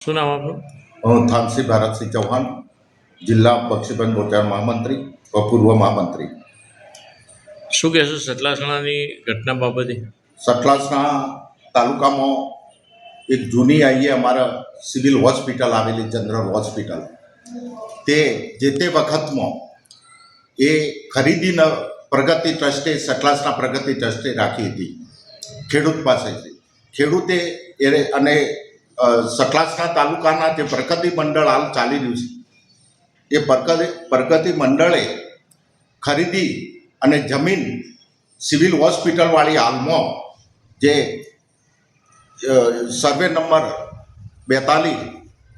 શું નામ આપનું? થાનસી ભારતસિંહ ચૌહાણ, જિલ્લા બક્ષીબંધ મોરચા મહામંત્રી પૂર્વ મહામંત્રી. શું કહેશો સતલાસણાની ઘટના બાબતે? સતલાસણા તાલુકામાં એક જૂની આઈએ અમારા સિવિલ હોસ્પિટલ આવેલી, જનરલ હોસ્પિટલ, તે જે તે વખતમાં એ ખરીદીને પ્રગતિ ટ્રસ્ટે, સતલાસણા પ્રગતિ ટ્રસ્ટે રાખી હતી ખેડૂત પાસેથી. ખેડૂતે અને સતલાસણા તાલુકાના જે પ્રગતિ મંડળ હાલ ચાલી રહ્યું છે, એ પ્રગતિ મંડળે ખરીદી અને જમીન સિવિલ હોસ્પિટલવાળી હાલમાં જે સર્વે નંબર 42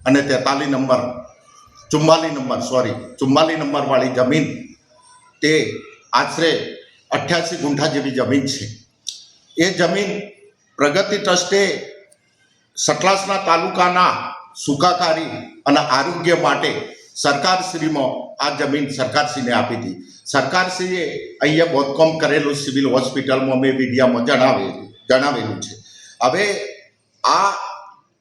અને 44 નંબરવાળી જમીન, તે આશરે 88 ગુંઠા જેવી જમીન છે. એ જમીન પ્રગતિ ટ્રસ્ટે સતલાસણા તાલુકાના સુખાકારી અને આરોગ્ય માટે સરકારશ્રીમાં આ જમીન સરકારશ્રીને આપી હતી. સરકારશ્રીએ અહીંયા બાંધકામ કરેલું સિવિલ હોસ્પિટલમાં મેં મીડિયામાં જણાવેલું છે. હવે આ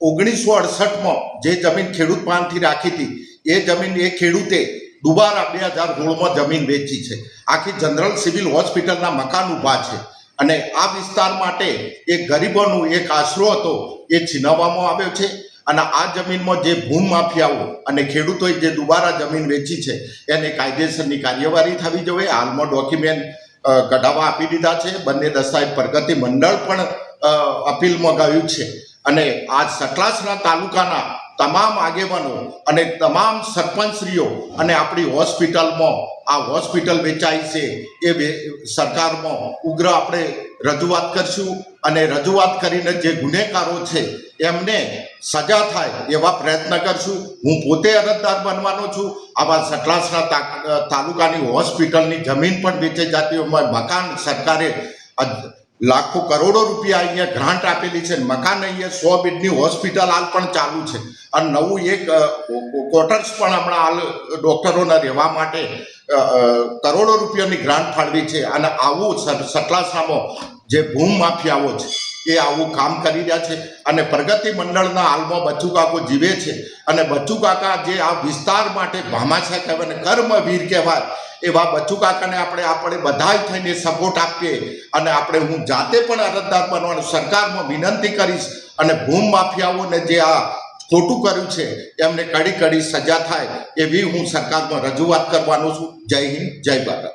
1968માં જે જમીન ખેડૂત પાસેથી રાખી હતી, એ જમીન એ ખેડૂતે દુબારા 2016માં જમીન વેચી છે. આખી જનરલ સિવિલ હોસ્પિટલના મકાન ઊભા છે અને આ વિસ્તાર માટે એક ગરીબોનું એક આશરો હતો, એ છીનવવામાં આવ્યો છે. અને આ જમીનમાં જે ભૂમાફિયાઓ અને ખેડૂતોએ જે દુબારા જમીન વેચી છે, એને કાયદેસરની કાર્યવાહી થવી જોઈએ. હાલમાં ડોક્યુમેન્ટ કઢાવવા આપી દીધા છે. બંને દસ્તાવેજ પ્રગતિ મંડળ પણ અપીલમાં ગયું છે. અને આ સતલાસણા તાલુકાના તમામ આગેવાનો અને તમામ સરપંચશ્રીઓ અને આપણી હોસ્પિટલમાં આ હોસ્પિટલ વેચાઈ છે, એ સરકારમાં ઉગ્ર આપણે રજૂઆત કરશું અને રજૂઆત કરીને જે ગુનેગારો છે એમને સજા થાય એવા પ્રયત્ન કરશું. હું પોતે અરજદાર બનવાનો છું. આવા સતલાસણા તાલુકાની હોસ્પિટલની જમીન પણ વેચાઈ જતી હોય, મકાન સરકારે લાખો કરોડો રૂપિયા અહીંયા ગ્રાન્ટ આપેલી છે. મકાન અહીંયા 100 બેડની હોસ્પિટલ હાલ પણ ચાલુ છે અને નવું એક ક્વાર્ટર્સ પણ હમણાં હાલ ડૉક્ટરોને રહેવા માટે કરોડો રૂપિયાની ગ્રાન્ટ ફાળવી છે. અને આવું સતલાસણામાં જે ભૂમ માફિયાઓ છે એ આવું કામ કરી રહ્યા છે. અને પ્રગતિ મંડળના હાલમાં બચ્ચુ કાકો જીવે છે અને બચ્ચુ કાકા જે આ વિસ્તાર માટે ભામાશા કહેવાય ને કર્મવીર કહેવાય, એવા બચ્ચુ કાકાને આપણે બધાય થઈને સપોર્ટ આપીએ. અને હું જાતે પણ અરજદાર બનવાનું સરકારમાં વિનંતી કરીશ અને ભૂમ માફિયાઓને જે આ ખોટું કર્યું છે એમને કડી સજા થાય એવી હું સરકારમાં રજૂઆત કરવાનો છું. જય હિન્દ, જય ભારત.